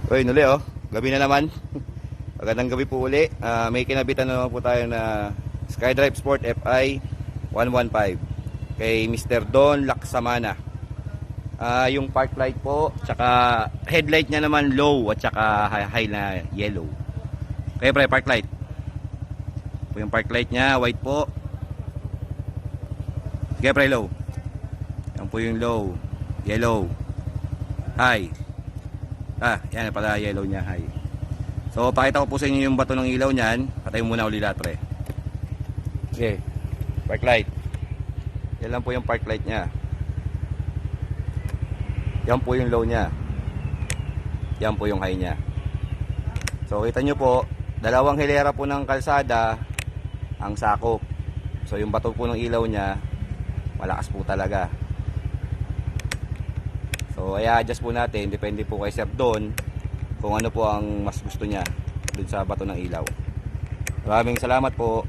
Uy, nuli oh. Gabi na naman. Magandang gabi po uli. May kinabitan na naman po tayo na SkyDrive Sport FI 115 kay Mr. Don Laksamana. Yung park light po, tsaka headlight niya naman low at tsaka high na yellow. Kaya pre, park light. Po yung park light niya, white po. Sige pre, low. Yan po yung low, yellow, high. Yan pala yellow niya, high. So, pakita ko po sa inyo yung bato ng ilaw niyan. Patayin muna ulit lahat, pre. Okay. Park light. Yan lang po yung park light niya. Yan po yung low niya. Yan po yung high niya. So, kita nyo po, dalawang hilera po ng kalsada ang sakop. So, yung bato po ng ilaw niya, malakas po talaga. So, i-adjust po natin, depende po kay Sir Don kung ano po ang mas gusto niya dun sa bato ng ilaw. Maraming salamat po.